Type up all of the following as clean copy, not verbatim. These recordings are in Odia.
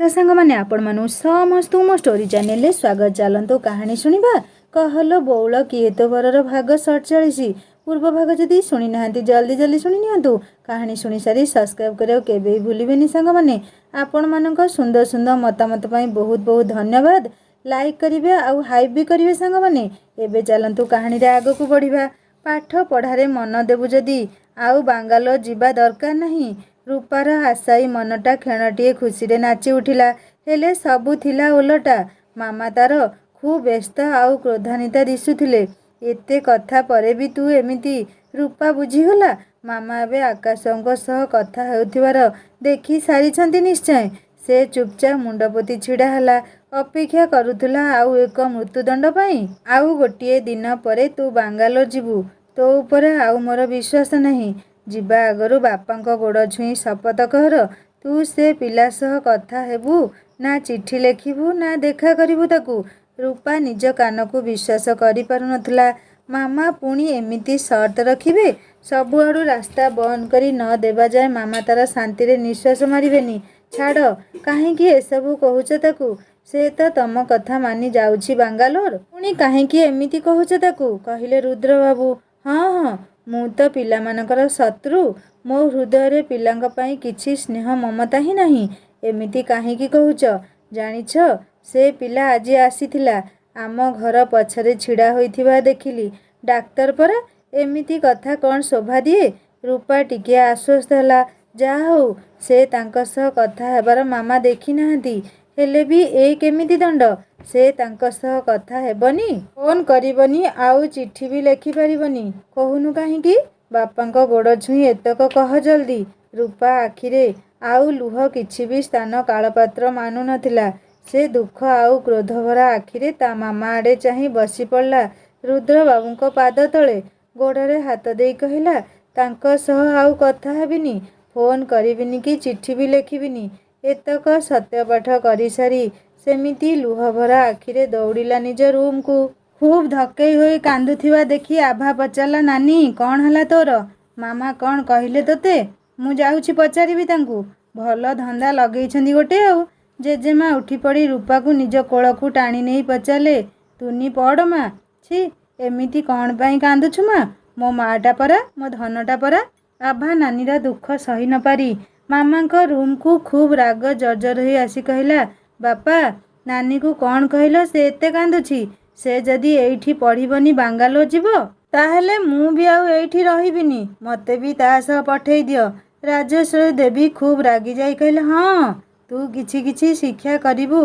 नमस्कार सांग मैंने आपण मानु समस्त मो स्टोरी चैनल स्वागत। चलतु कहानी शुणा कहल बौल किए तो बरर भाग 47 पूर्व भाग जदि शुणी ना जल्दी जल्दी शुणी नियंतु। कहानी शुणी सारी सब्सक्राइब करियो केबे भूलिबेनी सांग माने। आपण मानक सुंदर सुंदर मतामत पई बहुत बहुत धन्यवाद। लाइक करिवे आउ हाइप भी करिवे सांग माने। एबे चलतु कहानी रे आगो को बढ़िबा। पाठ पढ़ारे मन देबु जदि आउ बांगालोर जीवा दरकार नहीं। रूपार आशाई मनटा क्षणटीए खुशी रे नाची उठिला। हेले सबु थिला ओलटा। मामा तार खूब व्यस्त आउ क्रोधान्विता दिशुथिले। एते कथा परे भी तू एमिति। रूपा बुझीगला मामा एबे आकाशଙ୍କ सह कथा हेउथिबार देखि सारिछंती निश्चय। से चुपचाप मुंडपोती छिड़ा हला। अपेक्षा करुथुला आउ एक मृत्युदंड पाई। आउ गोटिए दिन परे तू बांगालोर जीवु। तो ऊपर आउ मोर विश्वास नहीं। जीवा आगरु बापांक गोड़ छुई शपथ कर तू से पिला सह कथा हेबु ना चिट्ठी लेखिबु ना देखा करिबु ताकू। रूपा निज कान को विश्वास करि पारु नथला। मामा पुणी एमिति शर्त रखिबे। सबुआडू रास्ता बंद करी न देबा जाए मामा तार शांति रे निश्वास मारिबेनी। छाड़ काहेकि एसबू कहूच ताकू। से तो तम कथा मानि जाउछि बांगालोर। पुणी काहेकि एमिति कहूच ताकू कहिले रुद्र बाबू। हाँ हाँ मु तो पिला मानकर शत्रु। मो हृदय रे पिलांक पई किछि स्नेह ममता ही नहीं। एमिति काहेकि कहूच। जानिछ से पिला आज आसीथिला। आम घर पछरे छिड़ा होइथिबा देखिली। डाक्तर परा एमिति कथा कौन शोभा दिए। रूपा टिके आश्वस्त हला। जा हो से तांक सह कथा हेबार मामा देखि नाहंती। हेले भी ए केमिति दंड। से तांक सह कथा हेबनी फोन करिबनी आउ चिट्ठी भी लेखि पारिबनी। कहूनु काहेकि बापांक गोड़ छुई एतक कह जल्दी। रूपा आखिरे आउ लुह किछि भी स्थान कालपात्र मानु नथिला। से दुख आउ क्रोध भरा आखिरे ता मामा आड़े चाही बसी पड़ला। रुद्र बाबूंक पाद तले गोड़े हाथ देई कहिला तांक सह आउ कथा हेबिनी। फोन करिबिनी कि चिट्ठी भी लेखिबिनी। एतक सत्यपाठ करि सारी सेमिति लुह भरा आखिरे दौड़िला निज रूम को। खूब धक्कई होई कांदुथिबा देखि आभा पचारला नानी कौन हला तोर। मामा कौन कहिले तोते। मु जाउछि पचारिबि तांकू। भल धंदा लगेइछंदी गोटे आउ। जेजेमा उठी पड़ी रूपा को निज कोलकू टाणी नहीं पचारे तुनी पड़ मा। छी एमिति कौन पाई कांदुछु मा। मो माटा परा मो धनटा परा। आभा नानीरा दुख सही न पारी मामांक रूम को खूब राग जर्जर होई आसी कहिला बापा नानी को कौन कहलो से एते कांदुछि। से जदि एइठी पढ़िबनी बांगालोर जीवो ताहेले मु भी आउ एइठी रहिबिनी। मते भी ता सह पठेई दियो। राजेश्वरी देवी खूब रागी जाई कहले हाँ तू किछि किछि शिक्षा करिबु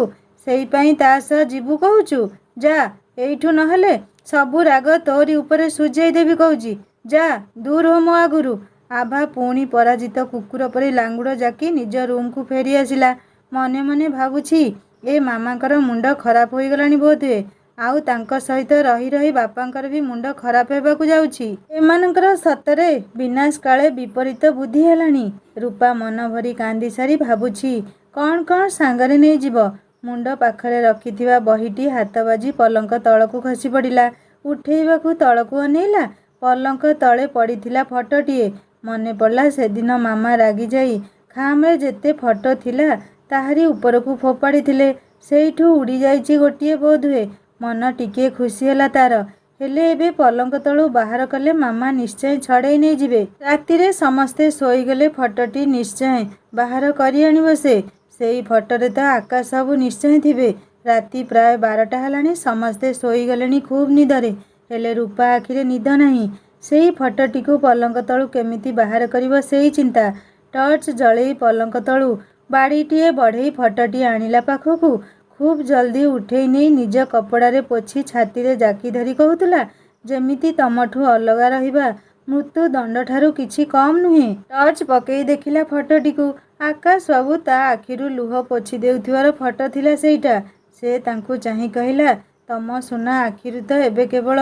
सेई पई ता सह जीवु कहूचु। जा एइठु नहले सबु राग तोरी उपरे सुझेई देबी कहूची। जा दूर हो मो आगुरु। आभा पुणी पराजित कुकुर परी लांगुड़ जाकी निज रूम को फेरी आसिला। मने मने भाबुछि ए मामांकर मुंड खराब होई गलानी बोध हुए। आउ तांक सहित रही रही बापांकर भी मुंड खराब हेबाकु जाउछि। एमानंकर सतरे विनाश काले विपरीत बुद्धि हेलानी। रूपा मन भरी कांदी सारी भाबुछि कौन कौन सांगरे नहीं जीव। मुंड पाखरे रखिथिबा बहीटी हाथ बाजी पलंक तळकु खसी पड़िला। उठेइबाकु तळकु अनेइला। पलंक तळे पड़िथिला फटोटीए। मने पड़ला सेदिन मामा रागी जाई खामरे जेते फटो थिला ताहारी उपरकू फोपाड़ी थिले। सेइठू उड़ी जाइछि गोटिए बोध हुए। मन टिके खुशी होला तार। हेले एबे पलंक तळु बाहर कले मामा निश्चय छड़ेई नहीं जिवे। रातिरे समस्ते सोई गले फटोटी निश्चय बाहर करी आनिब से। सेई फटोरे तो आकाश सबु निश्चय थिबे। राति प्राय 12टा हलानी समस्ते सोई गलेनी खूब निदरे। हेले रूपा आखिरे निद नहीं। सेई फटोटी को पलंक तळु केमिति बाहर करिब सेई चिंता। टर्च जळेई पलंक तळु बाड़ीटीए बढ़ेई फटोटी आनिला पाखकू। खूब जल्दी उठेई नहीं निज कपड़ारे पोछि छाती रे जाकी धरी कहूतला जेमिति तमठू अलगा रहिबा मृत्यु दंड ठारू किछि कम नुहे। टर्च पकेई देखिला फटोटी को। आकाश बाबू ता आखिरु लुह पोछि देउथिबार फटो थिला सेइटा। से तांकू चाही कहिला तम सुना आखिरु तो एबे केवल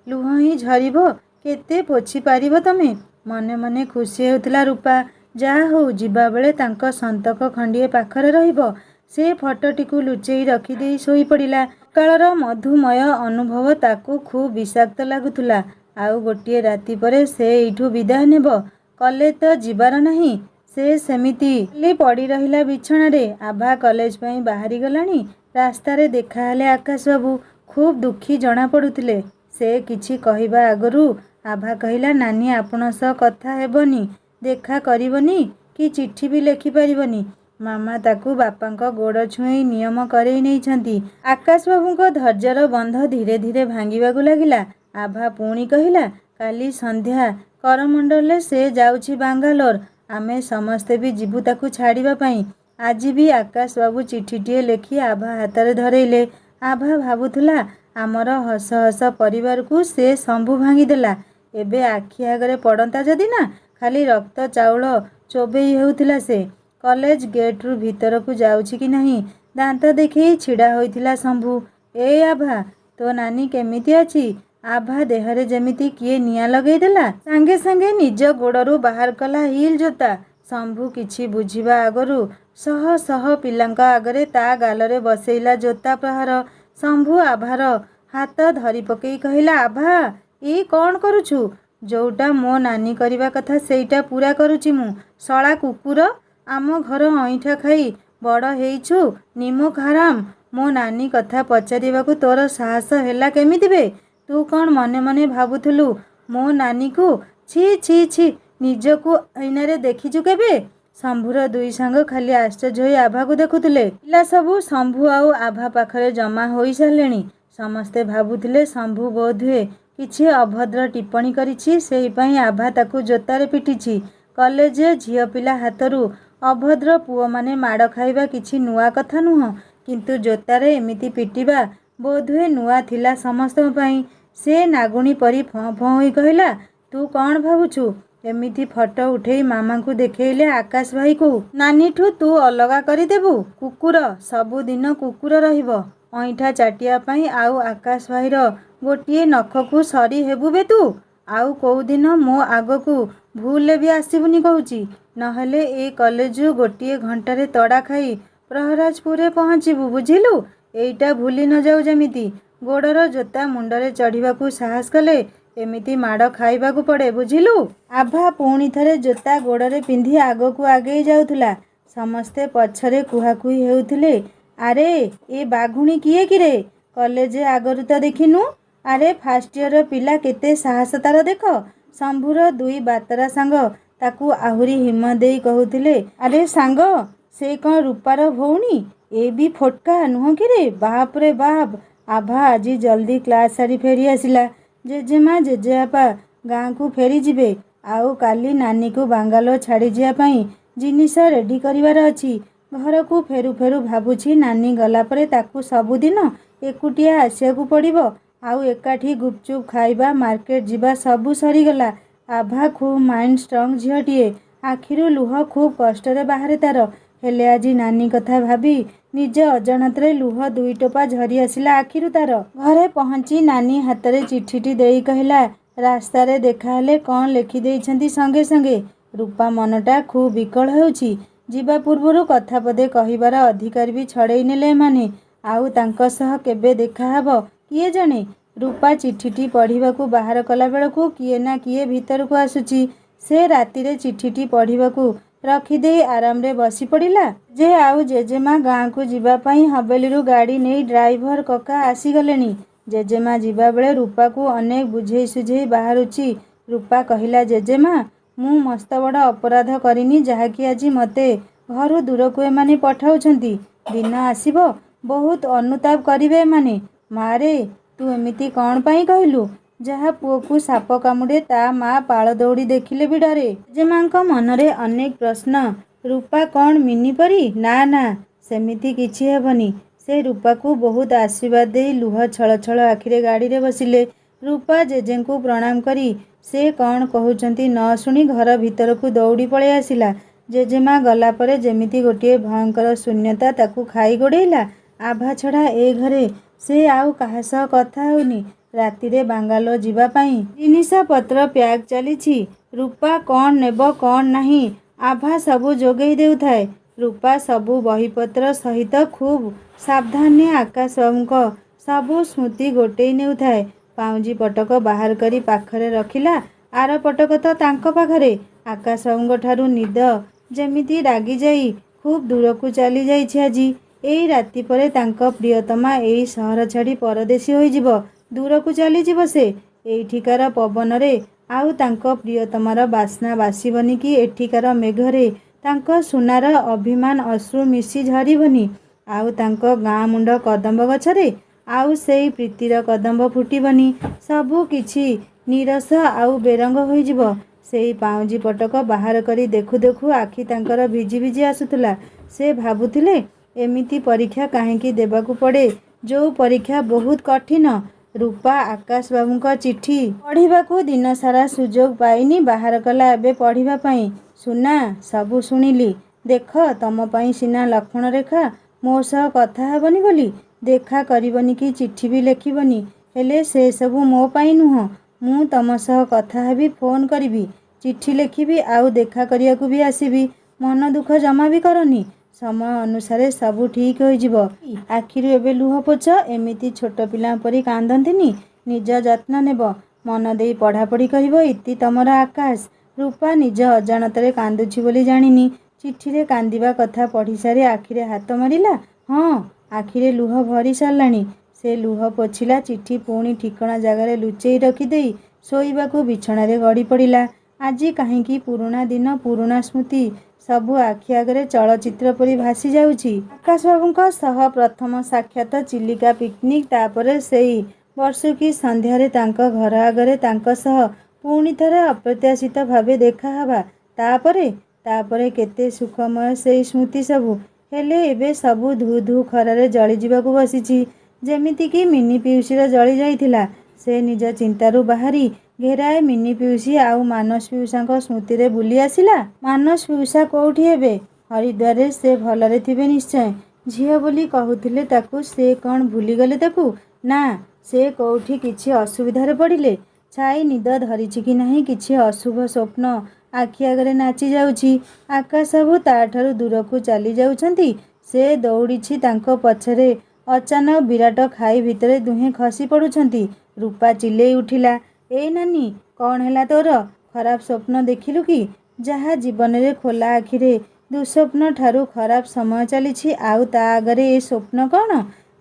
लुह ही झरिबो केते पोछि पारिबो तमे। मने मने खुशी हेउथिला रूपा। जा हो जीवा बेले तांक संतक खंडिए पाखरे रहिबो। से फटोटी को लुचेई रखी देई सोई पड़िला। कालर मधुमय अनुभव ताकू खूब विषाक्त लागुथुला। आउ गोटिए राति परे से एइठू विदाय नेब कले तो जीवार नहीं। से सेमिति खाली पड़ी रहिला बिछणारे। आभा कॉलेज पई बाहरी गलानी। रास्तारे देखाहेले आकाश बाबू। खूब दुखी जना पड़ुथिले। से किछि कहिबा आगरू आभा कहिला, नानी आपण सह कथा हेबनी, देखा करिवनी कि चिट्ठी भी लेखि पारिबनी। मामा ताकू बापांक गोड़ छुई नियम करई नेइछंती। आकाश बाबूंक धैर्यर बंध धीरे धीरे भांगिबाकू लागिला। आभा पुणी कहिला, काली संध्या करमंडले से जाउछि बांगालोर। आमे समस्ते भी जीवु ताकू छाड़िबा पई। आज भी आकाश बाबू चिठीटीए लेखि आभा हातरे धरैले। आभा भाबुथुला आमर हस हस परिवार को से शंभु भांगीदेला। एबे आखि आगरे पड़ंता जदि ना, खाली रक्त चाउल चोबेई हेउथिला। से कॉलेज गेट्रु भीतर को जाउछि कि नहीं दांत देखई छिड़ा होइथिला शंभु। ए आभा, तो नानी केमिति अछि? आभा देहरे जेमिति किए निया लगई देला। सांगे सांगे निज गोड़रू बाहर कला हिल जोता। शंभु किछि बुझिबा आगरू शह शह पिलांक आगरे ता गालरे बसैला जोता प्रहार। शंभु आभार हाथ धरी पकई कहिला, आभा ई कौन करुछु? जोटा मो नानी करिबा कथा सेईटा पूरा करुछि मु। शला कुकुर, आम घर अईठा खाई बड़ हेइछु निमुख हराम। मो नानी कथा पचारिबाकू तोर साहस हेला केमिति बे? तू कौन मने मने भाबुथुलु मो नानी को? छी छी छी, निजकू आईनारे देखिचु केबे? शंभुर दुई सांग खाली आश्चर्य होई आभा को देखुथिले। पिला सबू शंभु आउ आभा पाखरे जमा होई सारलेणी। समस्ते भाबुथिले शंभु बोधुए किछि अभद्र टिप्पणी करिछि, सेहि पई आभा ताकू जोतारे पिटिछि। कॉलेज झियो पिला हाथरू अभद्र पुओ माने माड़ खाइबा किछि नुआ कथा नुह, किंतु जोतारे एमिति पिटिबा बोधुए नुआ थिला समस्तଙ୍କ पई। से नागुणी परी फं फं होई कहिला, तू कौन भाबुछु? एमिति फटो उठेई मामा को देखेइले आकाश भाई को। नानीठू तू अलगा करिदेबू? कुकुर सबुदिन कुकुर रहिबो। अईठा चाटिया पई आउ आकाश भाईर गोटिए नखकू सरी हेबू बे तू? आउ कोउ दिन मो आगकू भूले भी आसीबुनी कहूची, नहेले ए कॉलेजु गोटिए घंटारे तड़ा खाई प्रहराजपुरे पहुँचीबू, बुझिलु? एइटा भूली न जाऊ जेमिति। गोड़र जोता मुंडरे चढ़िबाकू साहस कले एमिति माड़ खाइबाकू पड़े, बुझिलु? आभा पुणी थरे जोता गोड़रे पिंधि आगकू आगेई जाउथुला। समस्ते पछरे कुहाकुही हेउथिले, आरे ए बाघुणी किए किरे? कॉलेज आगरू तो देखिनु। आरे फास्ट इयर पिला केते साहस तार देख। शंभुर दुई बातरा सांग ताकू आहुरी हिम्मत देई कहुथिले, आरे सांग से कौन रूपार भौणी? ए भी फोटका नुह कि? बाप रे बाप। आभा आज जल्दी क्लास सारी फेरी आसिला। जेजेमा जेजेबापा गाँ को फेरी जिबे। आउ काली नानी को बांगालोर छाड़ी जिया पई जिनिस रेडी करिवार अछि। घर को फेरु फेरु भाबुछि नानी गला परे ताकू सबुदिन एकुटिया आसियाकू पड़िबो। आउ एकाठी गुपचुप खाइबा मार्केट जिबा सबू सरीगला। आभा खूब माइंड स्ट्रंग झियोटिए। आखिरु लुह खूब कष्टरे बाहरे तार। हेले आजी नानी कथा भाबी निज अजाणतरे लुह दुई टोपा झरी आसिला आखिरु तार। घरे पहुँची नानी हातरे चिठीटी देई कहिला, रास्तारे देखाहेले कौन लेखि देइछंती संगे संगे। रूपा मनटा खूब विकल हेउछि। जीवा पूर्वरु कथा पदे कहिबार अधिकार भी छड़ेई नेले एमाने। आउ तांको सह केबे देखा हबो किए जाने। रूपा चिठीटी पढ़िबाकू बाहर कला बेलकू किए ना किए भीतर को आसुची। से रातिरे चिठीटी पढ़िबाकू रखिदेई आराम रे बसी पड़िला जे आउ जेजेमा गाँ को जीवा पई हवेलीरु गाड़ी नहीं ड्राइवर कका आसीगलेनी। जेजेमा जीवा बेले रूपा को अनेक बुझेई सुझेई बाहरुची। रूपा कहिला, जेजेमा मु मस्त बड़ अपराध करिनी जहाँकि आज मते घरु दूर को एमाने पठाउछंती। दिन आसीबो बहुत अनुताप करिवे एमाने। मारे तू एमिति कौन पाई कहिलु? जहा पुओ को साप कामुड़े ता माँ पाळ दौड़ी देखिले भी डरे। जेमांक मनरे अनेक प्रश्न। रूपा कौन मिनी परी? ना ना सेमिति किछि हेबनी। से रूपा को बहुत आशीर्वाद देई लुह छल छल आखिरे गाड़ी रे बसिले। रूपा जेजे को प्रणाम करी से कौन कहउचंती न शुणी घर भीतर को दौड़ी पळे आसिला। जेजेमा गला परे जेमिति गोटिए भयंकर शून्यता ताकू खाई गोड़ेइला। आभा छड़ा ए घरे से आउ काहा सह कथा होउनी। रातिरे बांगालोर जीवा पई जिनिस पत्र प्याक चलीछि। रूपा कौन नेब कौन नहीं आभा सबू जोगेई देउथाए। रूपा सबू बहीपत्र सहित खूब सावधाने आकाश बाबूंक सबू स्मृति गोटेई नेउथाए। पाउंजी पटक बाहर करी पाखरे रखिला। आर पटक तो तांको पाखरे। आकाश बाबूंक ठारू निद ଯେମିତି ରାଗିଯାଇ ଖୁବ୍ ଦୂରକୁ ଚାଲି ଯାଇଛି ଆଜି। ଏଇ ରାତି ପରେ ତାଙ୍କ ପ୍ରିୟତମା ଏଇ ସହର ଛାଡ଼ି ପରଦେଶୀ ହୋଇଯିବ। ଦୂରକୁ ଚାଲିଯିବ ସେ। ଏଇଠିକାର ପବନରେ ଆଉ ତାଙ୍କ ପ୍ରିୟତମାର ବାସ୍ନା ବାସିବନି କି ଏଠିକାର ମେଘରେ ତାଙ୍କ ସୁନାର ଅଭିମାନ ଅଶ୍ରୁ ମିଶି ଝରିବନି। ଆଉ ତାଙ୍କ ଗାଁ ମୁଣ୍ଡ କଦମ୍ବ ଗଛରେ ଆଉ ସେଇ ପ୍ରୀତିର କଦମ୍ବ ଫୁଟିବନି। ସବୁ କିଛି ନୀରସ ଆଉ ବେରଙ୍ଗ ହୋଇଯିବ। ସେଇ ପାଉଁଜି ପଟକ ବାହାର କରି ଦେଖୁ ଦେଖୁ ଆଖି ତାଙ୍କର ଭିଜି ଭିଜି ଆସୁଥିଲା। ସେ ଭାବୁଥିଲେ ଏମିତି ପରୀକ୍ଷା କାହିଁକି ଦେବାକୁ ପଡ଼େ, ଯୋଉ ପରୀକ୍ଷା ବହୁତ କଠିନ। ରୂପା ଆକାଶ ବାବୁଙ୍କ ଚିଠି ପଢ଼ିବାକୁ ଦିନସାରା ସୁଯୋଗ ପାଇନି, ବାହାର କଲା ଏବେ ପଢ଼ିବା ପାଇଁ। ସୁନା, ସବୁ ଶୁଣିଲି। ଦେଖ, ତମ ପାଇଁ ସିନା ଲକ୍ଷ୍ମଣ ରେଖା, ମୋ ସହ କଥା ହେବନି ବୋଲି, ଦେଖା କରିବନି କି ଚିଠି ବି ଲେଖିବନି, ହେଲେ ସେ ସବୁ ମୋ ପାଇଁ ନୁହଁ। ମୁଁ ତମ ସହ କଥା ହେବି, ଫୋନ୍ କରିବି, ଚିଠି ଲେଖିବି, ଆଉ ଦେଖା କରିବାକୁ ବି ଆସିବି। ମନ ଦୁଃଖ ଜମା ବି କରନି। ସମୟ ଅନୁସାରେ ସବୁ ଠିକ୍ ହୋଇଯିବ। ଆଖିରୁ ଏବେ ଲୁହ ପୋଛ। ଏମିତି ଛୋଟ ପିଲାଙ୍କ ପରି କାନ୍ଦନ୍ତିନି। ନିଜ ଯତ୍ନ ନେବ, ମନ ଦେଇ ପଢ଼ାପଢ଼ି କରିବ। ଇତି ତମର ଆକାଶ। ରୂପା ନିଜ ଅଜାଣତରେ କାନ୍ଦୁଛି ବୋଲି ଜାଣିନି। ଚିଠିରେ କାନ୍ଦିବା କଥା ପଢ଼ିସାରି ଆଖିରେ ହାତ ମାରିଲା। ହଁ, ଆଖିରେ ଲୁହ ଭରି ସାରିଲାଣି। ସେ ଲୁହ ପୋଛିଲା। ଚିଠି ପୁଣି ଠିକଣା ଜାଗାରେ ଲୁଚେଇ ରଖିଦେଇ ଶୋଇବାକୁ ବିଛଣାରେ ଗଡ଼ି ପଡ଼ିଲା। ଆଜି କାହିଁକି ପୁରୁଣା ଦିନ, ପୁରୁଣା ସ୍ମୃତି ସବୁ ଆଖି ଆଗରେ ଚଳଚ୍ଚିତ୍ର ପରି ଭାସି ଯାଉଛି। ଆକାଶବାବୁଙ୍କ ସହ ପ୍ରଥମ ସାକ୍ଷାତ, ଚିଲିକା ପିକ୍ନିକ୍, ତାପରେ ସେଇ ବର୍ଷୁକୀ ସନ୍ଧ୍ୟାରେ ତାଙ୍କ ଘର ଆଗରେ ତାଙ୍କ ସହ ପୁଣି ଥରେ ଅପ୍ରତ୍ୟାଶିତ ଭାବେ ଦେଖାହେବା। ତାପରେ କେତେ ସୁଖମୟ ସେଇ ସ୍ମୃତି ସବୁ। ହେଲେ ଏବେ ସବୁ ଧୁ ଧୁ ଖରାରେ ଜଳିଯିବାକୁ ବସିଛି। ଯେମିତିକି ମିନି ପିଉସିର ଜଳି ଯାଇଥିଲା। ସେ ନିଜ ଚିନ୍ତାରୁ ବାହାରି ଘେରାଏ ମିନି ପିଉସି ଆଉ ମାନସ ପିଉସାଙ୍କ ସ୍ମୃତିରେ ବୁଲି ଆସିଲା। ମାନସ ପିଉସା କୋଉଠି ଏବେ? ହରିଦ୍ୱାରରେ। ସେ ଭଲରେ ଥିବେ ନିଶ୍ଚୟ। ଝିଅ ବୋଲି କହୁଥିଲେ ତାକୁ, ସେ କ'ଣ ଭୁଲିଗଲେ ତାକୁ? ନା, ସେ କୋଉଠି କିଛି ଅସୁବିଧାରେ ପଡ଼ିଲେ। ଛାଇ ନିଦ ଧରିଛି କି ନାହିଁ, କିଛି ଅଶୁଭ ସ୍ୱପ୍ନ ଆଖି ଆଗରେ ନାଚି ଯାଉଛି। ଆକାଶବାବୁ ତା'ଠାରୁ ଦୂରକୁ ଚାଲି ଯାଉଛନ୍ତି। ସେ ଦୌଡ଼ିଛି ତାଙ୍କ ପଛରେ। ଅଚାନକ ବିରାଟ ଖାଇ ଭିତରେ ଦୁହେଁ ଖସି ପଡ଼ୁଛନ୍ତି। ରୂପା ଚିଲେଇ ଉଠିଲା, ଏଇ ନାନୀ, କ'ଣ ହେଲା ତୋର? ଖରାପ ସ୍ୱପ୍ନ ଦେଖିଲୁ କି? ଯାହା ଜୀବନରେ ଖୋଲା ଆଖିରେ ଦୁଃସ୍ୱପ୍ନ ଠାରୁ ଖରାପ ସମୟ ଚାଲିଛି, ଆଉ ତା ଆଗରେ ଏ ସ୍ୱପ୍ନ କ'ଣ?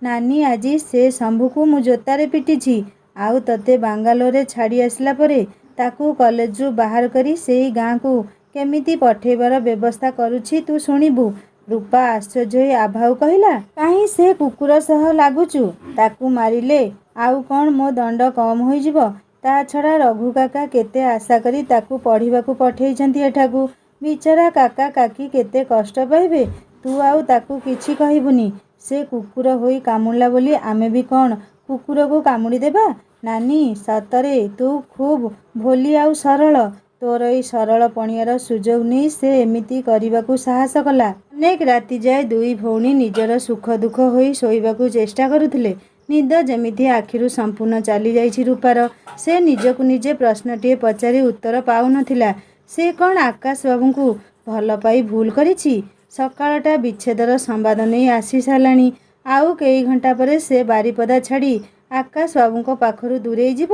ନାନୀ, ଆଜି ସେ ଶମ୍ଭୁକୁ ମୁଁ ଜୋତାରେ ପିଟିଛି। ଆଉ ତତେ ବାଙ୍ଗାଲୋରରେ ଛାଡ଼ି ଆସିଲା ପରେ ତାକୁ କଲେଜରୁ ବାହାର କରି ସେଇ ଗାଁକୁ କେମିତି ପଠେଇବାର ବ୍ୟବସ୍ଥା କରୁଛି ତୁ ଶୁଣିବୁ। ରୂପା ଆଶ୍ଚର୍ଯ୍ୟ ହୋଇ ଆଭାଉ କହିଲା, କାହିଁ ସେ କୁକୁର ସହ ଲାଗୁଛୁ? ତାକୁ ମାରିଲେ ଆଉ କ'ଣ ମୋ ଦଣ୍ଡ କମ୍ ହୋଇଯିବ? ତା ଛଡ଼ା ରଘୁ କାକା କେତେ ଆଶା କରି ତାକୁ ପଢ଼ିବାକୁ ପଠେଇଛନ୍ତି ଏଠାକୁ। ବିଚରା କାକା କାକୀ କେତେ କଷ୍ଟ ପାଇବେ। ତୁ ଆଉ ତାକୁ କିଛି କହିବୁନି। ସେ କୁକୁର ହୋଇ କାମୁଡ଼ିଲା ବୋଲି ଆମେ ବି କ'ଣ କୁକୁରକୁ କାମୁଡ଼ି ଦେବା? ନାନୀ, ସତରେ ତୁ ଖୁବ୍ ଭୋଲି ଆଉ ସରଳ। ତୋର ଏଇ ସରଳ ପଣିଆର ସୁଯୋଗ ନେଇ ସେ ଏମିତି କରିବାକୁ ସାହସ କଲା। ଅନେକ ରାତି ଯାଏ ଦୁଇ ଭଉଣୀ ନିଜର ସୁଖ ଦୁଃଖ ହୋଇ ଶୋଇବାକୁ ଚେଷ୍ଟା କରୁଥିଲେ। ନିଦ ଯେମିତି ଆଖିରୁ ସମ୍ପୂର୍ଣ୍ଣ ଚାଲି ଯାଇଛି ରୂପାର। ସେ ନିଜକୁ ନିଜେ ପ୍ରଶ୍ନଟିଏ ପଚାରି ଉତ୍ତର ପାଉନଥିଲା। ସେ କ'ଣ ଆକାଶବାବୁଙ୍କୁ ଭଲ ପାଇ ଭୁଲ କରିଛି? ସକାଳଟା ବିଚ୍ଛେଦର ସମ୍ବାଦ ନେଇ ଆସି ସାରିଲାଣି। ଆଉ କେଇ ଘଣ୍ଟା ପରେ ସେ ବାରିପଦା ଛାଡ଼ି ଆକାଶବାବୁଙ୍କ ପାଖରୁ ଦୂରେଇ ଯିବ।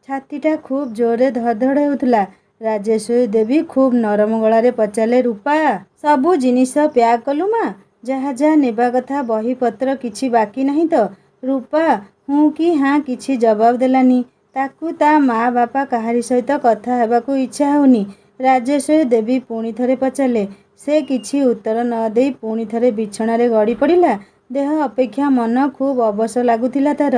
ଛାତିଟା ଖୁବ୍ ଜୋରରେ ଧଡ଼ ଧଡ଼ ହେଉଥିଲା। ରାଜେଶ୍ୱରୀ ଦେବୀ ଖୁବ୍ ନରମ ଗଳାରେ ପଚାରିଲେ, ରୂପା, ସବୁ ଜିନିଷ ପ୍ୟାକ୍ କଲୁ ମା? ଯାହା ଯାହା ନେବା କଥା, ବହିପତ୍ର କିଛି ବାକି ନାହିଁ ତ? ରୂପା ହୁଁ କି ହାଁ କିଛି ଜବାବ ଦେଲାନି। ତାକୁ ତା ମା ବାପା କାହାରି ସହିତ କଥା ହେବାକୁ ଇଚ୍ଛା ହେଉନି। ରାଜେଶ୍ୱରୀ ଦେବୀ ପୁଣି ଥରେ ପଚାରିଲେ। ସେ କିଛି ଉତ୍ତର ନ ଦେଇ ପୁଣି ଥରେ ବିଛଣାରେ ଗଡ଼ି ପଡ଼ିଲା। ଦେହ ଅପେକ୍ଷା ମନ ଖୁବ୍ ଅବଶ ଲାଗୁଥିଲା ତାର।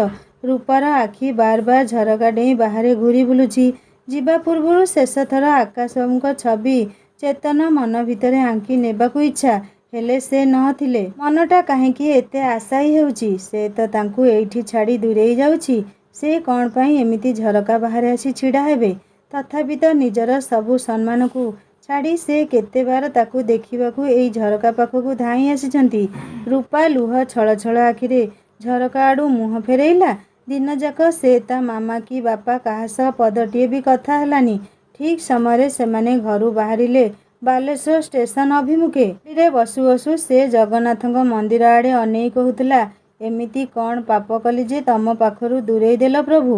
ରୂପାର ଆଖି ବାର ବାର ଝରକା ଡେଇଁ ବାହାରେ ଘୂରି ବୁଲୁଛି। ଯିବା ପୂର୍ବରୁ ଶେଷଥର ଆକାଶବାବୁଙ୍କ ଛବି ଚେତନ ମନ ଭିତରେ ଆଙ୍କି ନେବାକୁ ଇଚ୍ଛା। ହେଲେ ସେ ନଥିଲେ। ମନଟା କାହିଁକି ଏତେ ଆଶାୟୀ ହେଉଛି? ସେ ତ ତାଙ୍କୁ ଏଇଠି ଛାଡ଼ି ଦୂରେଇ ଯାଉଛି। ସେ କ'ଣ ପାଇଁ ଏମିତି ଝରକା ବାହାରେ ଆସି ଛିଡ଼ା ହେବେ? ତଥାପି ତ ନିଜର ସବୁ ସମ୍ମାନକୁ ଛାଡ଼ି ସେ କେତେବାର ତାକୁ ଦେଖିବାକୁ ଏଇ ଝରକା ପାଖକୁ ଧାଇଁ ଆସିଛନ୍ତି। ରୂପା ଲୁହ ଛଳ ଛଳ ଆଖିରେ ଝରକା ଆଡ଼ୁ ମୁହଁ ଫେରେଇଲା। ଦିନଯାକ ସେ ତା ମାମା କି ବାପା କାହା ସହ ପଦଟିଏ ବି କଥା ହେଲାନି। ଠିକ୍ ସମୟରେ ସେମାନେ ଘରୁ ବାହାରିଲେ ବାଲେଶ୍ୱର ଷ୍ଟେସନ ଅଭିମୁଖେ। ଗାଡ଼ିରେ ବସୁ ବସୁ ସେ ଜଗନ୍ନାଥଙ୍କ ମନ୍ଦିର ଆଡ଼େ ଅନେଇ କହୁଥିଲା, ଏମିତି କ'ଣ ପାପ କଲି ଯେ ତମ ପାଖରୁ ଦୂରେଇ ଦେଲ ପ୍ରଭୁ?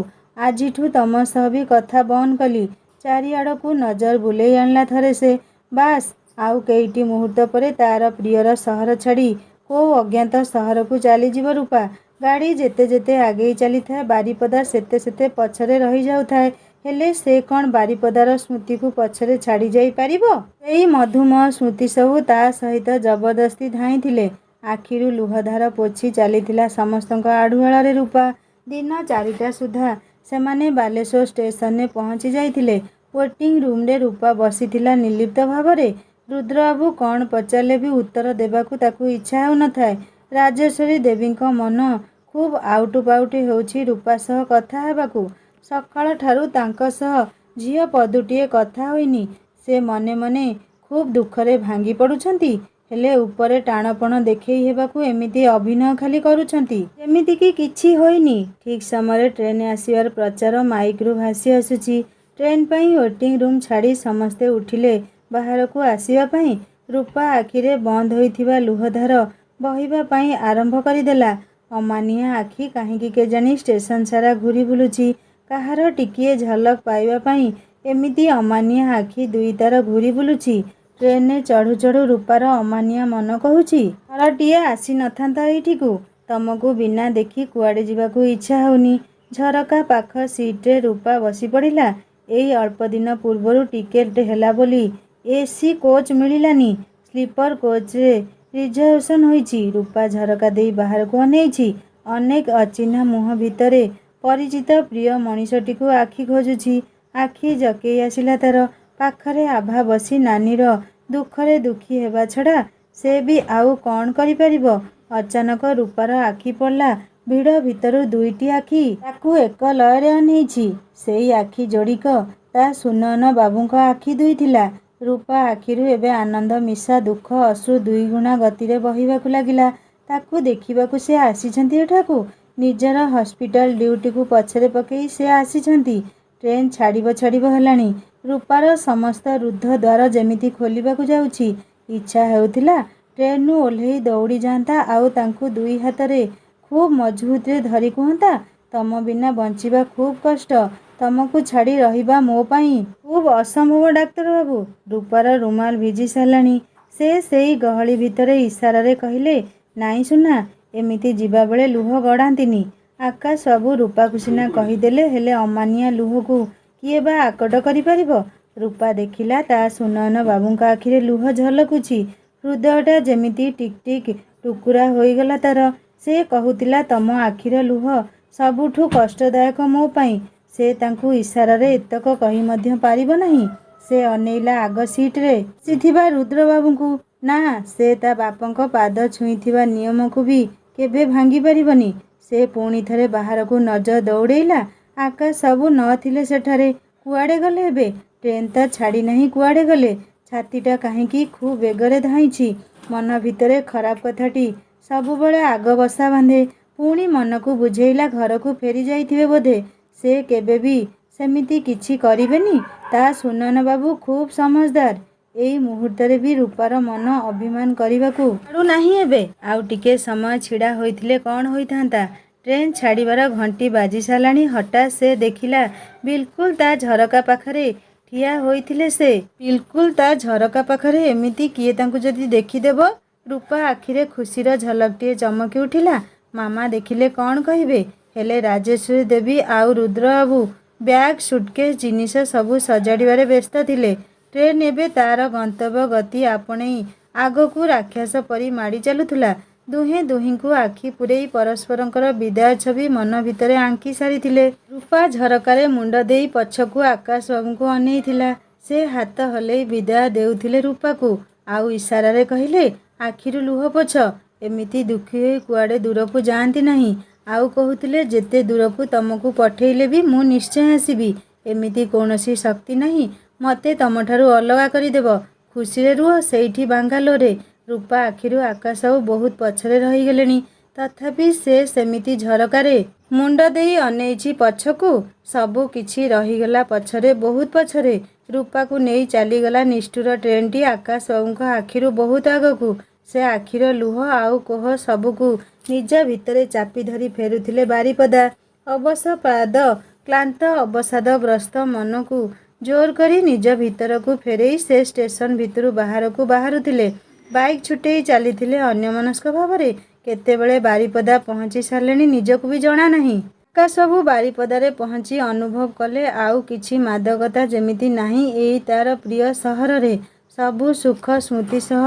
ଆଜିଠୁ ତମ ସହ ବି କଥା ବନ୍ଦ କଲି। ଚାରିଆଡ଼କୁ ନଜର ବୁଲେଇ ଆଣିଲା ଥରେ ସେ। ବାସ୍, ଆଉ କେଇଟି ମୁହୂର୍ତ୍ତ ପରେ ତାର ପ୍ରିୟର ସହର ଛାଡ଼ି କୋଉ ଅଜ୍ଞାତ ସହରକୁ ଚାଲିଯିବ ରୂପା। ଗାଡ଼ି ଯେତେ ଯେତେ ଆଗେଇ ଚାଲିଥାଏ ବାରିପଦା ସେତେ ସେତେ ପଛରେ ରହିଯାଉଥାଏ। ହେଲେ ସେ କ'ଣ ବାରିପଦାର ସ୍ମୃତିକୁ ପଛରେ ଛାଡ଼ି ଯାଇପାରିବ? ଏଇ ମଧୁମୟ ସ୍ମୃତି ସବୁ ତା ସହିତ ଜବରଦସ୍ତି ଧାଇଁଥିଲେ। ଆଖିରୁ ଲୁହଧାର ପୋଛି ଚାଲିଥିଲା ସମସ୍ତଙ୍କ ଆଢ଼ୁଆଳରେ ରୂପା। ଦିନ 4ଟା ସୁଦ୍ଧା ସେମାନେ ବାଲେଶ୍ୱର ଷ୍ଟେସନରେ ପହଞ୍ଚି ଯାଇଥିଲେ। ୱେଟିଂ ରୁମ୍ରେ ରୂପା ବସିଥିଲା ନିର୍ଲିପ୍ତ ଭାବରେ। ରୁଦ୍ରବାବୁ କ'ଣ ପଚାରିଲେ ବି ଉତ୍ତର ଦେବାକୁ ତାକୁ ଇଚ୍ଛା ହେଉନଥାଏ। ରାଜେଶ୍ୱରୀ ଦେବୀଙ୍କ ମନ ଖୁବ୍ ଆଉଟୁ ପାଉଟୁ ହେଉଛି ରୂପା ସହ କଥା ହେବାକୁ। ସକାଳଠାରୁ ତାଙ୍କ ସହ ଝିଅ ପଦୁଟିଏ କଥା ହୋଇନି। ସେ ମନେ ମନେ ଖୁବ୍ ଦୁଃଖରେ ଭାଙ୍ଗି ପଡ଼ୁଛନ୍ତି। ହେଲେ ଉପରେ ଟାଣପଣ ଦେଖେଇ ହେବାକୁ ଏମିତି ଅଭିନୟ ଖାଲି କରୁଛନ୍ତି ଯେମିତିକି କିଛି ହୋଇନି। ଠିକ୍ ସମୟରେ ଟ୍ରେନ୍ ଆସିବାର ପ୍ରଚାର ମାଇକ୍ରୁ ଭାସି ଆସୁଛି। ଟ୍ରେନ୍ ପାଇଁ ୱେଟିଂ ରୁମ୍ ଛାଡ଼ି ସମସ୍ତେ ଉଠିଲେ ବାହାରକୁ ଆସିବା ପାଇଁ। ରୂପା ଆଖିରେ ବନ୍ଦ ହୋଇଥିବା ଲୁହଧାର ବହିବା ପାଇଁ ଆରମ୍ଭ କରିଦେଲା। ଅମାନିଆ ଆଖି କାହିଁକି କେଜାଣି ଷ୍ଟେସନ ସାରା ଘୂରି ବୁଲୁଛି। କାହାର ଟିକିଏ ଝଲକ ପାଇବା ପାଇଁ ଏମିତି ଅମାନିଆ ଆଖି ଦୁଇ ତାର ଘୂରି ବୁଲୁଛି। ଟ୍ରେନ୍ରେ ଚଢ଼ୁ ଚଢ଼ୁ ରୂପାର ଅମାନିଆ ମନ କହୁଛି, ଥରଟିଏ ଆସି ନଥାନ୍ତା ଏଇଠିକୁ। ତମକୁ ବିନା ଦେଖି କୁଆଡ଼େ ଯିବାକୁ ଇଚ୍ଛା ହେଉନି। ଝରକା ପାଖ ସିଟ୍ରେ ରୂପା ବସି ପଡ଼ିଲା। ଏଇ ଅଳ୍ପ ଦିନ ପୂର୍ବରୁ ଟିକେଟ୍ ହେଲା ବୋଲି AC କୋଚ୍ ମିଳିଲାନି। ସ୍ଲିପର କୋଚ୍ରେ ରିଜର୍ଭେସନ୍ ହୋଇଛି। ରୂପା ଝରକା ଦେଇ ବାହାରକୁ ଅନେଇଛି। ଅନେକ ଅଚିହ୍ନା ମୁହଁ ଭିତରେ ପରିଚିତ ପ୍ରିୟ ମଣିଷଟିକୁ ଆଖି ଖୋଜୁଛି। ଆଖି ଜକେଇ ଆସିଲା ତାର। ପାଖରେ ଆଭା ବସି ନାନୀର ଦୁଃଖରେ ଦୁଃଖୀ ହେବା ଛଡ଼ା ସେ ବି ଆଉ କ'ଣ କରିପାରିବ? ଅଚାନକ ରୂପାର ଆଖି ପଡ଼ିଲା ଭିଡ଼ ଭିତରୁ ଦୁଇଟି ଆଖି। ତାକୁ ଏକ ଲୟରେ ଅନେଇଛି। ସେଇ ଆଖି ଯୋଡ଼ିକ ତା ସୁନୟନ ବାବୁଙ୍କ ଆଖି ଦୁଇ ଥିଲା। ରୂପା ଆଖିରୁ ଏବେ ଆନନ୍ଦ ମିଶା ଦୁଃଖ ଅଶ୍ରୁ ଦୁଇଗୁଣା ଗତିରେ ବହିବାକୁ ଲାଗିଲା। ତାକୁ ଦେଖିବାକୁ ସେ ଆସିଛନ୍ତି ଏଠାକୁ। ନିଜର ହସ୍ପିଟାଲ ଡ୍ୟୁଟିକୁ ପଛରେ ପକେଇ ସେ ଆସିଛନ୍ତି। ଟ୍ରେନ୍ ଛାଡ଼ିବ ହେଲାଣି। ରୂପାର ସମସ୍ତ ରୁଦ୍ଧ ଦ୍ୱାର ଯେମିତି ଖୋଲିବାକୁ ଯାଉଛି। ଇଚ୍ଛା ହେଉଥିଲା ଟ୍ରେନ୍ରୁ ଓହ୍ଲେଇ ଦୌଡ଼ି ଯାଆନ୍ତା ଆଉ ତାଙ୍କୁ ଦୁଇ ହାତରେ ଖୁବ୍ ମଜବୁତରେ ଧରି କୁହନ୍ତା, ତମ ବିନା ବଞ୍ଚିବା ଖୁବ୍ କଷ୍ଟ। ତମକୁ ଛାଡ଼ି ରହିବା ମୋ ପାଇଁ ଖୁବ୍ ଅସମ୍ଭବ ଡାକ୍ତର ବାବୁ। ରୂପାର ରୁମାଲ ଭିଜି ସାରିଲାଣି। ସେ ସେଇ ଗହଳି ଭିତରେ ଇସାରାରେ କହିଲେ, ନାଇଁ ସୁନା, ଏମିତି ଯିବାବେଳେ ଲୁହ ଗଡ଼ାନ୍ତିନି। ଆକାଶ ବାବୁ ରୂପାକୁ ସିନା କହିଦେଲେ, ହେଲେ ଅମାନିଆ ଲୁହକୁ କିଏ ବା ଆକଟ କରିପାରିବ? ରୂପା ଦେଖିଲା ତା ସୁନୟନ ବାବୁଙ୍କ ଆଖିରେ ଲୁହ ଝଲକୁଛି। ହୃଦୟଟା ଯେମିତି ଟିକ୍ ଟିକ୍ ଟୁକୁରା ହୋଇଗଲା ତାର। ସେ କହୁଥିଲା, ତମ ଆଖିର ଲୁହ ସବୁଠୁ କଷ୍ଟଦାୟକ ମୋ ପାଇଁ। ସେ ତାଙ୍କୁ ଇସାରାରେ ଏତକ କହି ମଧ୍ୟ ପାରିବ ନାହିଁ। ସେ ଅନେଇଲା ଆଗ ସିଟ୍ରେ ବସିଥିବା ରୁଦ୍ରବାବୁଙ୍କୁ। ନା, ସେ ତା ବାପାଙ୍କ ପାଦ ଛୁଇଁଥିବା ନିୟମକୁ ବି କେବେ ଭାଙ୍ଗି ପାରିବନି। ସେ ପୁଣି ଥରେ ବାହାରକୁ ନଜର ଦୌଡ଼େଇଲା। ଆକାଶ ବାବୁ ନଥିଲେ ସେଠାରେ। କୁଆଡ଼େ ଗଲେ ଏବେ? ଟ୍ରେନ୍ ତ ଛାଡ଼ି ନାହିଁ, କୁଆଡ଼େ ଗଲେ? ଛାତିଟା କାହିଁକି ଖୁବ୍ ବେଗରେ ଧାଇଁଛି। ମନ ଭିତରେ ଖରାପ କଥାଟି ସବୁବେଳେ ଆଗ ବସା ବାନ୍ଧେ। ପୁଣି ମନକୁ ବୁଝେଇଲା ଘରକୁ ଫେରି ଯାଇଥିବେ ବୋଧେ। ସେ କେବେ ବି ସେମିତି କିଛି କରିବେନି। ତା ସୁନୟନ ବାବୁ ଖୁବ୍ ସମଝଦାର। ଏଇ ମୁହୂର୍ତ୍ତରେ ବି ରୂପାର ମନ ଅଭିମାନ କରିବାକୁ ଛାଡ଼ୁନାହିଁ ଏବେ। ଆଉ ଟିକେ ସମୟ ଛିଡ଼ା ହୋଇଥିଲେ କ'ଣ ହୋଇଥାନ୍ତା? ଟ୍ରେନ୍ ଛାଡ଼ିବାର ଘଣ୍ଟି ବାଜି ସାରିଲାଣି। ହଠାତ୍ ସେ ଦେଖିଲା ବିଲ୍କୁଲ୍ ତା ଝରକା ପାଖରେ ଠିଆ ହୋଇଥିଲେ ସେ। ବିଲ୍କୁଲ୍ ତା ଝରକା ପାଖରେ ଏମିତି କିଏ ତାଙ୍କୁ ଯଦି ଦେଖିଦେବ? ରୂପା ଆଖିରେ ଖୁସିର ଝଲକଟିଏ ଚମକି ଉଠିଲା। ମାମା ଦେଖିଲେ କ'ଣ କହିବେ? ହେଲେ ରାଜେଶ୍ୱରୀ ଦେବୀ ଆଉ ରୁଦ୍ରବାବୁ ବ୍ୟାଗ୍ ସୁଟକେସ୍ ଜିନିଷ ସବୁ ସଜାଡ଼ିବାରେ ବ୍ୟସ୍ତ ଥିଲେ। ଟ୍ରେନ୍ ଏବେ ତାର ଗନ୍ତବ୍ୟ ଗତି ଆପଣେଇ ଆଗକୁ ରାକ୍ଷସ ପରି ମାଡ଼ି ଚାଲୁଥିଲା। ଦୁହେଁ ଦୁହିଁଙ୍କୁ ଆଖି ପୂରେଇ ପରସ୍ପରଙ୍କର ବିଦାୟ ଛବି ମନ ଭିତରେ ଆଙ୍କି ସାରିଥିଲେ। ରୂପା ଝରକାରେ ମୁଣ୍ଡ ଦେଇ ପଛକୁ ଆକାଶ ବାବୁଙ୍କୁ ଅନେଇଥିଲା। ସେ ହାତ ହଲେଇ ବିଦାୟ ଦେଉଥିଲେ ରୂପାକୁ। ଆଉ ଇସାରାରେ କହିଲେ, ଆଖିରୁ ଲୁହ ପୋଛ। ଏମିତି ଦୁଃଖୀ ହୋଇ କୁଆଡ଼େ ଦୂରକୁ ଯାଆନ୍ତି ନାହିଁ। ଆଉ କହୁଥିଲେ, ଯେତେ ଦୂରକୁ ତମକୁ ପଠେଇଲେ ବି ମୁଁ ନିଶ୍ଚୟ ଆସିବି। ଏମିତି କୌଣସି ଶକ୍ତି ନାହିଁ ମୋତେ ତମଠାରୁ ଅଲଗା କରିଦେବ। ଖୁସିରେ ରୁହ ସେଇଠି ବାଙ୍ଗାଲୋରରେ। ରୂପା ଆଖିରୁ ଆକାଶ ବାବୁ ବହୁତ ପଛରେ ରହିଗଲେଣି। ତଥାପି ସେ ସେମିତି ଝରକାରେ ମୁଣ୍ଡ ଦେଇ ଅନେଇଛି ପଛକୁ। ସବୁ କିଛି ରହିଗଲା ପଛରେ, ବହୁତ ପଛରେ। ରୂପାକୁ ନେଇ ଚାଲିଗଲା ନିଷ୍ଠୁର ଟ୍ରେନ୍ଟି ଆକାଶ ବାବୁଙ୍କ ଆଖିରୁ ବହୁତ ଆଗକୁ। ସେ ଆଖିର ଲୁହ ଆଉ କୋହ ସବୁକୁ ନିଜ ଭିତରେ ଚାପି ଧରି ଫେରୁଥିଲେ ବାରିପଦା। ଅବଶ ପାଦ, କ୍ଳାନ୍ତ ଅବସାଦଗ୍ରସ୍ତ ମନକୁ ଜୋର କରି ନିଜ ଭିତରକୁ ଫେରେଇ ସେ ଷ୍ଟେସନ ଭିତରୁ ବାହାରକୁ ବାହାରୁଥିଲେ। ବାଇକ୍ ଛୁଟେଇ ଚାଲିଥିଲେ ଅନ୍ୟମନସ୍କ ଭାବରେ। କେତେବେଳେ ବାରିପଦା ପହଞ୍ଚି ସାରିଲେଣି ନିଜକୁ ବି ଜଣା ନାହିଁ। ଆକାଶ ସବୁ ବାରିପଦାରେ ପହଞ୍ଚି ଅନୁଭବ କଲେ ଆଉ କିଛି ମାଦକତା ଯେମିତି ନାହିଁ ଏଇ ତାର ପ୍ରିୟ ସହରରେ। ସବୁ ସୁଖ ସ୍ମୃତି ସହ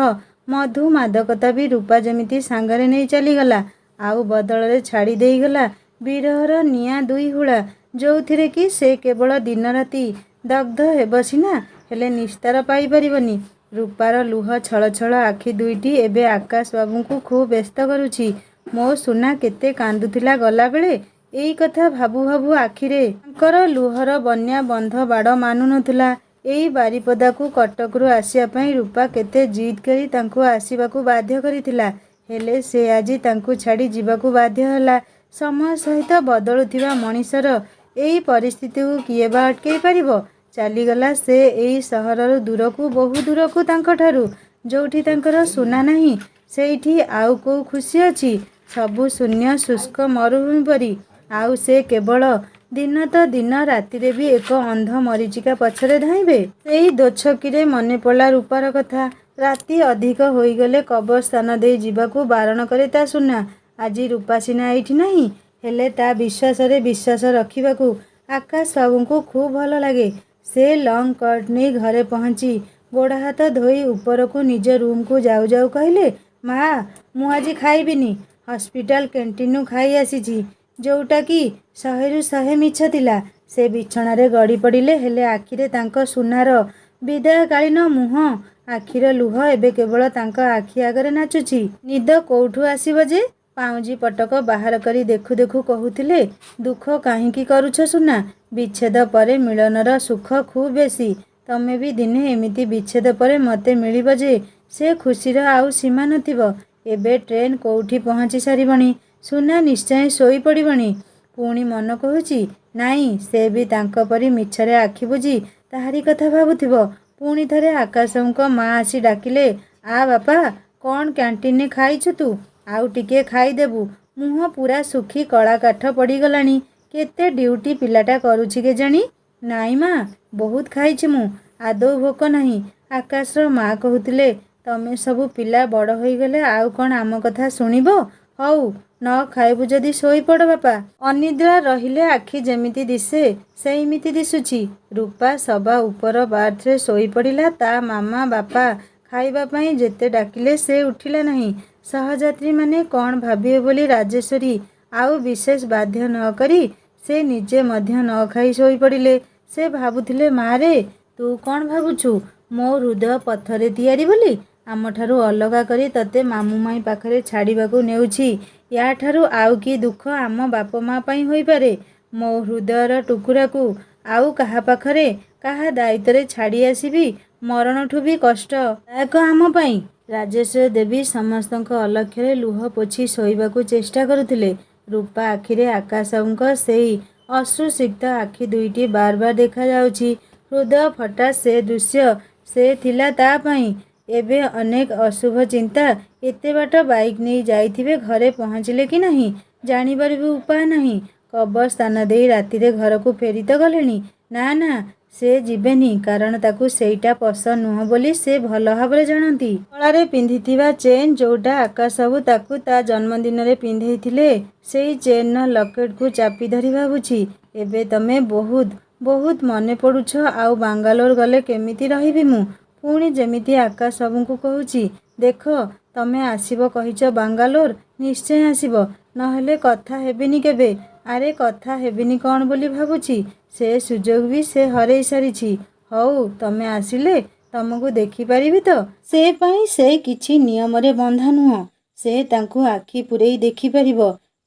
ମଧୁ ମାଦକତା ବି ରୂପା ଯେମିତି ସାଙ୍ଗରେ ନେଇ ଚାଲିଗଲା। ଆଉ ବଦଳରେ ଛାଡ଼ି ଦେଇଗଲା ବିରହର ନିଆଁ ଦୁଇ ହୁଳା, ଯୋଉଥିରେ କି ସେ କେବଳ ଦିନରାତି ଦଗ୍ଧ ହେବ ସିନା, ହେଲେ ନିସ୍ତାର ପାଇପାରିବନି। ରୂପାର ଲୁହ ଛଳଛଳ ଆଖି ଦୁଇଟି ଏବେ ଆକାଶ ବାବୁଙ୍କୁ ଖୁବ୍ ବ୍ୟସ୍ତ କରୁଛି। ମୋ ସୁନା କେତେ କାନ୍ଦୁଥିଲା ଗଲାବେଳେ। ଏଇ କଥା ଭାବୁ ଭାବୁ ଆଖିରେ ତାଙ୍କର ଲୁହର ବନ୍ୟା ବନ୍ଧ ବାଡ଼ ମାନୁ ନଥିଲା। ଏଇ ବାରିପଦାକୁ କଟକରୁ ଆସିବା ପାଇଁ ରୂପା କେତେ ଜିଦ୍ କରି ତାଙ୍କୁ ଆସିବାକୁ ବାଧ୍ୟ କରିଥିଲା। ହେଲେ ସେ ଆଜି ତାଙ୍କୁ ଛାଡ଼ି ଯିବାକୁ ବାଧ୍ୟ ହେଲା। ସମୟ ସହିତ ବଦଳୁଥିବା ମଣିଷର ଏଇ ପରିସ୍ଥିତିକୁ କିଏ ବା ଅଟକେଇ ପାରିବ? ଚାଲିଗଲା ସେ ଏଇ ସହରରୁ ଦୂରକୁ, ବହୁ ଦୂରକୁ ତାଙ୍କଠାରୁ। ଯୋଉଠି ତାଙ୍କର ସୁନା ନାହିଁ ସେଇଠି ଆଉ କୋଉ ଖୁସି ଅଛି? ସବୁ ଶୂନ୍ୟ ଶୁଷ୍କ ମରୁଭୂମି ପରି। ଆଉ ସେ କେବଳ ଦିନ ତ ଦିନ, ରାତିରେ ବି ଏକ ଅନ୍ଧ ମରୀଚିକା ପଛରେ ଧାଇଁବେ। ସେଇ ଦୋଛକିରେ ମନେ ପଡ଼ିଲା ରୂପାର କଥା। ରାତି ଅଧିକ ହୋଇଗଲେ କବରସ୍ଥାନ ଦେଇ ଯିବାକୁ ବାରଣ କରେ ତା ସୁନା। ଆଜି ରୂପା ସିନା ଏଇଠି ନାହିଁ, ହେଲେ ତା ବିଶ୍ୱାସରେ ବିଶ୍ୱାସ ରଖିବାକୁ ଆକାଶ ବାବୁଙ୍କୁ ଖୁବ୍ ଭଲ ଲାଗେ। ସେ ଲଙ୍ଗ କଟ୍ ନେଇ ଘରେ ପହଞ୍ଚି ଗୋଡ଼ ହାତ ଧୋଇ ଉପରକୁ ନିଜ ରୁମ୍କୁ ଯାଉ ଯାଉ କହିଲେ, ମା, ମୁଁ ଆଜି ଖାଇବିନି। ହସ୍ପିଟାଲ କ୍ୟାଣ୍ଟିନ୍ରୁ ଖାଇ ଆସିଛି। ଯୋଉଟା କି 100ରୁ 100 ମିଛ ଥିଲା। ସେ ବିଛଣାରେ ଗଡ଼ି ପଡ଼ିଲେ। ହେଲେ ଆଖିରେ ତାଙ୍କ ସୁନାର ବିଦାୟକାଳୀନ ମୁହଁ, ଆଖିର ଲୁହ ଏବେ କେବଳ ତାଙ୍କ ଆଖି ଆଗରେ ନାଚୁଛି। ନିଦ କୋଉଠୁ ଆସିବ ଯେ? ପାଉଁଜି ପଟକ ବାହାର କରି ଦେଖୁ ଦେଖୁ କହୁଥିଲେ, ଦୁଃଖ କାହିଁକି କରୁଛ ସୁନା? ବିଚ୍ଛେଦ ପରେ ମିଳନର ସୁଖ ଖୁବ୍ ବେଶୀ। ତମେ ବି ଦିନେ ଏମିତି ବିଚ୍ଛେଦ ପରେ ମୋତେ ମିଳିବ ଯେ ସେ ଖୁସିର ଆଉ ସୀମା ନଥିବ। ଏବେ ଟ୍ରେନ୍ କୋଉଠି ପହଞ୍ଚି ସାରିବଣି। ସୁନା ନିଶ୍ଚୟ ଶୋଇ ପଡ଼ିବଣି। ପୁଣି ମନ କହୁଛି, ନାଇଁ, ସେ ବି ତାଙ୍କ ପରି ମିଛରେ ଆଖି ବୁଜି ତାହାରି କଥା ଭାବୁଥିବ। ପୁଣି ଥରେ ଆକାଶଙ୍କ ମା ଆସି ଡାକିଲେ, ଆ ବାପା, କ'ଣ କ୍ୟାଣ୍ଟିନ୍ରେ ଖାଇଛୁ ତୁ? ଆଉ ଟିକେ ଖାଇଦେବୁ। ମୁହଁ ପୂରା ଶୁଖି କଳା କାଠ ପଡ଼ିଗଲାଣି। କେତେ ଡ୍ୟୁଟି ପିଲାଟା କରୁଛି କେଜାଣି? ନାଇଁ ମା, ବହୁତ ଖାଇଛି ମୁଁ। ଆଦୌ ଭୋକ ନାହିଁ। ଆକାଶର ମା କହୁଥିଲେ, ତମେ ସବୁ ପିଲା ବଡ଼ ହୋଇଗଲେ ଆଉ କ'ଣ ଆମ କଥା ଶୁଣିବ? ହଉ, ନ ଖାଇବୁ ଯଦି ଶୋଇପଡ଼ ବାପା। ଅନିଦ୍ରା ରହିଲେ ଆଖି ଯେମିତି ଦିଶେ ସେଇମିତି ଦିଶୁଛି। ରୂପା ସବା ଉପର ବାର୍ଥରେ ଶୋଇପଡ଼ିଲା। ତା ମାମା ବାପା ଖାଇବା ପାଇଁ ଯେତେ ଡାକିଲେ ସେ ଉଠିଲା ନାହିଁ। ସହଯାତ୍ରୀମାନେ କ'ଣ ଭାବିବେ ବୋଲି ରାଜେଶ୍ୱରୀ ଆଉ ବିଶେଷ ବାଧ୍ୟ ନ କରି ସେ ନିଜେ ମଧ୍ୟ ନ ଖାଇ ଶୋଇପଡ଼ିଲେ। ସେ ଭାବୁଥିଲେ, ମାରେ, ତୁ କ'ଣ ଭାବୁଛୁ ମୋ ହୃଦୟ ପଥରରେ ତିଆରି ବୋଲି? ଆମଠାରୁ ଅଲଗା କରି ତତେ ମାମୁଁ ମାଇଁ ପାଖରେ ଛାଡ଼ିବାକୁ ନେଉଛି। ୟାଠାରୁ ଆଉ କି ଦୁଃଖ ଆମ ବାପ ମା ପାଇଁ ହୋଇପାରେ? ମୋ ହୃଦୟର ଟୁକୁରାକୁ ଆଉ କାହା ପାଖରେ, କାହା ଦାୟିତ୍ୱରେ ଛାଡ଼ି ଆସିବି? ମରଣଠୁ ବି କଷ୍ଟଦାୟକ ଆମ ପାଇଁ। ରାଜେଶ୍ୱର ଦେବୀ ସମସ୍ତଙ୍କ ଅଲକ୍ଷ୍ୟରେ ଲୁହ ପୋଛି ଶୋଇବାକୁ ଚେଷ୍ଟା କରୁଥିଲେ। ରୂପା ଆଖିରେ ଆକାଶଙ୍କ ସେଇ ଅଶ୍ରୁସିକ୍ତ ଆଖି ଦୁଇଟି ବାର ବାର ଦେଖାଯାଉଛି। ହୃଦୟ ଫଟା ସେ ଦୃଶ୍ୟ। ସେ ଥିଲା ତା ପାଇଁ। ଏବେ ଅନେକ ଅଶୁଭ ଚିନ୍ତା। ଏତେ ବାଟ ବାଇକ୍ ନେଇ ଯାଇଥିବେ, ଘରେ ପହଞ୍ଚିଲେ କି ନାହିଁ ଜାଣିବାର ବି ଉପାୟ ନାହିଁ। କବରସ୍ଥାନ ଦେଇ ରାତିରେ ଘରକୁ ଫେରି ତ ଗଲେଣି। ନା ନା, ସେ ଯିବେନି, କାରଣ ତାକୁ ସେଇଟା ପସନ୍ଦ ନୁହଁ ବୋଲି ସେ ଭଲ ଭାବରେ ଜାଣନ୍ତି। ଗଳାରେ ପିନ୍ଧିଥିବା ଚେନ୍ ଯୋଉଟା ଆକାଶ ବାବୁ ତାକୁ ତା ଜନ୍ମଦିନରେ ପିନ୍ଧେଇଥିଲେ, ସେଇ ଚେନ୍ର ଲକେଟ୍କୁ ଚାପି ଧରି ଭାବୁଛି, ଏବେ ତମେ ବହୁତ ବହୁତ ମନେ ପଡ଼ୁଛ। ଆଉ ବାଙ୍ଗାଲୋର ଗଲେ କେମିତି ରହିବି ମୁଁ? ପୁଣି ଯେମିତି ଆକାଶ ବାବୁଙ୍କୁ କହୁଛି, ଦେଖ, ତମେ ଆସିବ କହିଛ ବାଙ୍ଗାଲୋର, ନିଶ୍ଚୟ ଆସିବ। ନହେଲେ କଥା ହେବିନି କେବେ। ଆରେ କଥା ହେବିନି କ'ଣ ବୋଲି ଭାବୁଛି? ସେ ସୁଯୋଗ ବି ସେ ହରେଇ ସାରିଛି। ହଉ, ତମେ ଆସିଲେ ତମକୁ ଦେଖିପାରିବି ତ? ସେ ପାଇଁ ସେ କିଛି ନିୟମରେ ବନ୍ଧା ନୁହଁ। ସେ ତାଙ୍କୁ ଆଖି ପୂରେଇ ଦେଖିପାରିବ।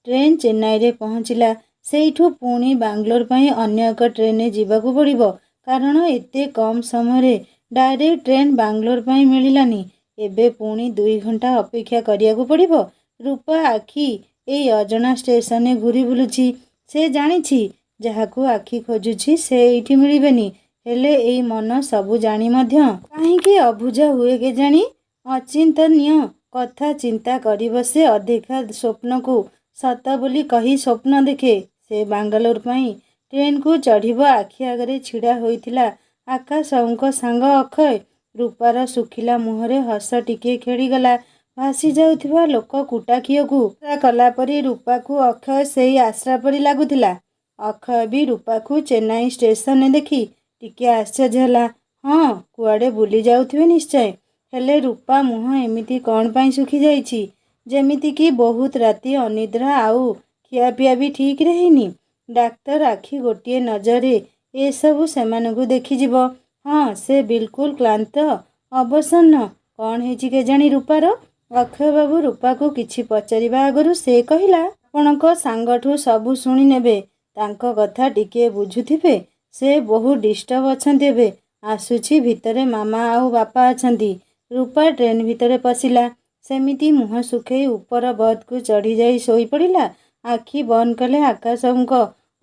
ଟ୍ରେନ୍ ଚେନ୍ନାଇରେ ପହଞ୍ଚିଲା। ସେଇଠୁ ପୁଣି ବାଙ୍ଗାଲୋର ପାଇଁ ଅନ୍ୟ ଏକ ଟ୍ରେନ୍ରେ ଯିବାକୁ ପଡ଼ିବ। କାରଣ ଏତେ କମ୍ ସମୟରେ ଡାଇରେକ୍ଟ ଟ୍ରେନ୍ ବାଙ୍ଗାଲୋର ପାଇଁ ମିଳିଲାନି। ଏବେ ପୁଣି 2 ଘଣ୍ଟା ଅପେକ୍ଷା କରିବାକୁ ପଡ଼ିବ। ରୂପା ଆଖି ଏଇ ଅଜଣା ଷ୍ଟେସନରେ ଘୂରି ବୁଲୁଛି। ସେ ଜାଣିଛି, ଯାହାକୁ ଆଖି ଖୋଜୁଛି ସେ ଏଇଠି ମିଳିବେନି। ହେଲେ ଏଇ ମନ ସବୁ ଜାଣି ମଧ୍ୟ କାହିଁକି ଅବୁଝ ହୁଏ କେଜାଣି? ଅଚିନ୍ତନୀୟ କଥା ଚିନ୍ତା କରି ବସେ। ଅଦେଖା ସ୍ୱପ୍ନକୁ ସତ ବୋଲି କହି ସ୍ୱପ୍ନ ଦେଖେ। ସେ ବାଙ୍ଗାଲୋର ପାଇଁ ଟ୍ରେନ୍କୁ ଚଢ଼ିବ। ଆଖି ଆଗରେ ଛିଡ଼ା ହୋଇଥିଲା ଆକାଶ ବାବୁଙ୍କ ସାଙ୍ଗ ଅକ୍ଷୟ। ରୂପାର ଶୁଖିଲା ମୁହଁରେ ହସ ଟିକିଏ ଖେଳିଗଲା। ଭାସି ଯାଉଥିବା ଲୋକ କୁଟାଖିଅକୁ ଆଶ୍ରା କଲା ପରି ରୂପାକୁ ଅକ୍ଷୟ ସେଇ ଆଶ୍ରା ପରି ଲାଗୁଥିଲା। ଅକ୍ଷୟ ବି ରୂପାକୁ ଚେନ୍ନାଇ ଷ୍ଟେସନରେ ଦେଖି ଟିକିଏ ଆଶ୍ଚର୍ଯ୍ୟ ହେଲା। ହଁ, କୁଆଡ଼େ ବୁଲି ଯାଉଥିବେ ନିଶ୍ଚୟ। ହେଲେ ରୂପା ମୁହଁ ଏମିତି କ'ଣ ପାଇଁ ଶୁଖିଯାଇଛି? ଯେମିତିକି ବହୁତ ରାତି ଅନିଦ୍ରା, ଆଉ ଖିଆପିଆ ବି ଠିକ୍ରେ ହେଇନି। ଡାକ୍ତର ଆଖି ଗୋଟିଏ ନଜରରେ ଏସବୁ ସେମାନଙ୍କୁ ଦେଖିଯିବ। ହଁ, ସେ ବିଲକୁଲ କ୍ଳାନ୍ତ, ଅବସନ୍ନ। କ'ଣ ହେଇଛି କେଜାଣି ରୂପାର? ଅକ୍ଷୟବାବୁ ରୂପାକୁ କିଛି ପଚାରିବା ଆଗରୁ ସେ କହିଲା, ଆପଣଙ୍କ ସାଙ୍ଗଠୁ ସବୁ ଶୁଣି ନେବେ। ତାଙ୍କ କଥା ଟିକିଏ ବୁଝୁଥିବେ। ସେ ବହୁତ ଡିଷ୍ଟର୍ବ ଅଛନ୍ତି ଏବେ। ଆସୁଛି, ଭିତରେ ମାମା ଆଉ ବାପା ଅଛନ୍ତି। ରୂପା ଟ୍ରେନ୍ ଭିତରେ ପଶିଲା। ସେମିତି ମୁହଁ ଶୁଖେଇ ଉପର ବର୍ଥକୁ ଚଢ଼ିଯାଇ ଶୋଇପଡ଼ିଲା। ଆଖି ବନ୍ଦ କଲେ ଆକାଶବାବୁଙ୍କ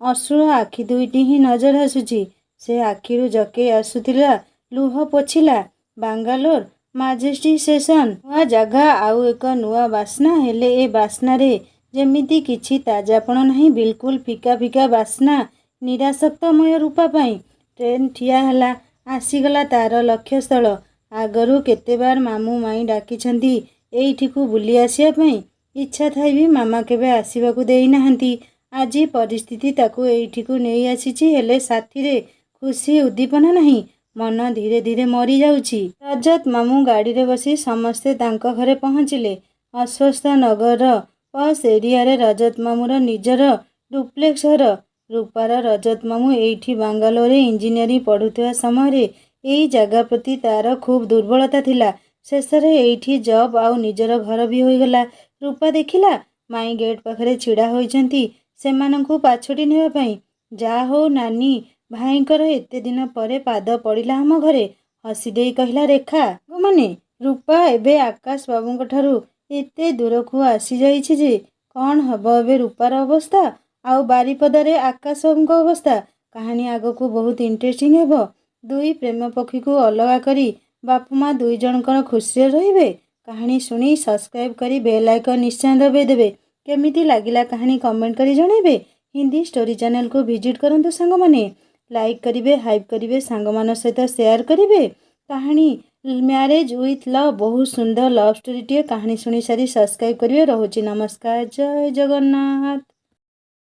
ଅଶ୍ରୁଳ ଆଖି ଦୁଇଟି ହିଁ ନଜର ଆସୁଛି। ସେ ଆଖିରୁ ଜକେଇ ଆସୁଥିଲା ଲୁହ ପୋଛିଲା। Bangalore majestic station. ନୂଆ ଜାଗା, ଆଉ ଏକ ନୂଆ ବାସ୍ନା। ହେଲେ ଏ ବାସ୍ନାରେ ଯେମିତି କିଛି ତାଜାପଣ ନାହିଁ। ବିଲକୁଲ ଫିକା ଫିକା ବାସ୍ନା। ନିରାସକ୍ତମୟ ରୂପା ପାଇଁ। ଟ୍ରେନ୍ ଠିଆ ହେଲା। ଆସିଗଲା ତା'ର ଲକ୍ଷ୍ୟସ୍ଥଳ। ଆଗରୁ କେତେବାର ମାମୁଁ ମାଇଁ ଡାକିଛନ୍ତି ଏଇଠିକୁ ବୁଲି ଆସିବା ପାଇଁ। ଇଚ୍ଛା ଥାଇ ବି ମାମା କେବେ ଆସିବାକୁ ଦେଇନାହାନ୍ତି। ଆଜି ପରିସ୍ଥିତି ତାକୁ ଏଇଠିକୁ ନେଇ ଆସିଛି। ହେଲେ ସାଥିରେ ଖୁସି ଉଦ୍ଦୀପନା ନାହିଁ। ମନ ଧୀରେ ଧୀରେ ମରିଯାଉଛି। ରଜତ ମାମୁଁ ଗାଡ଼ିରେ ବସି ସମସ୍ତେ ତାଙ୍କ ଘରେ ପହଞ୍ଚିଲେ। ଅଶ୍ୱସ୍ଥ ନଗରର ପସ୍ ଏରିଆରେ ରଜତ ମାମୁଁର ନିଜର ଡୁପ୍ଲେକ୍ସ ଘର। ରୂପାର ରଜତ ମାମୁଁ ଏଇଠି ବାଙ୍ଗାଲୋରରେ ଇଞ୍ଜିନିୟରିଂ ପଢ଼ୁଥିବା ସମୟରେ ଏଇ ଜାଗା ପ୍ରତି ତା'ର ଖୁବ୍ ଦୁର୍ବଳତା ଥିଲା। ଶେଷରେ ଏଇଠି ଜବ୍ ଆଉ ନିଜର ଘର ବି ହୋଇଗଲା। ରୂପା ଦେଖିଲା, ମାଇଁ ଗେଟ୍ ପାଖରେ ଛିଡ଼ା ହୋଇଛନ୍ତି ସେମାନଙ୍କୁ ପାଛୋଟି ନେବା ପାଇଁ। ଯାହା ହଉ ନାନୀ, ଭାଇଙ୍କର ଏତେ ଦିନ ପରେ ପାଦ ପଡ଼ିଲା ଆମ ଘରେ। ହସିଦେଇ କହିଲା ରେଖା। ମାନେ ରୂପା ଏବେ ଆକାଶ ବାବୁଙ୍କଠାରୁ ଏତେ ଦୂରକୁ ଆସିଯାଇଛି ଯେ କ'ଣ ହେବ ଏବେ ରୂପାର ଅବସ୍ଥା, ଆଉ ବାରିପଦାରେ ଆକାଶ ବାବୁଙ୍କ ଅବସ୍ଥା। କାହାଣୀ ଆଗକୁ ବହୁତ ଇଣ୍ଟରେଷ୍ଟିଂ ହେବ। ଦୁଇ ପ୍ରେମ ପକ୍ଷୀକୁ ଅଲଗା କରି ବାପା ମା ଦୁଇ ଜଣଙ୍କର ଖୁସିରେ ରହିବେ। କାହାଣୀ ଶୁଣି ସବସ୍କ୍ରାଇବ୍ କରି ବେଲ୍ ଆଇକନ୍ ନିଶ୍ଚୟ ଦବାଇ ଦେବେ। କେମିତି ଲାଗିଲା କାହାଣୀ କମେଣ୍ଟ କରି ଜଣାଇବେ। ହିନ୍ଦୀ ଷ୍ଟୋରି ଚ୍ୟାନେଲକୁ ଭିଜିଟ୍ କରନ୍ତୁ ସାଙ୍ଗମାନେ। ଲାଇକ୍ କରିବେ, ହାଇପ୍ କରିବେ, ସାଙ୍ଗମାନଙ୍କ ସହିତ ସେୟାର କରିବେ। କାହାଣୀ ମ୍ୟାରେଜ୍ ୱିଥ୍ ଲଭ୍, ବହୁତ ସୁନ୍ଦର ଲଭ୍ ଷ୍ଟୋରିଟିଏ। କାହାଣୀ ଶୁଣି ସାରି ସବସ୍କ୍ରାଇବ୍ କରିବେ। ରହୁଛି, ନମସ୍କାର, ଜୟ ଜଗନ୍ନାଥ।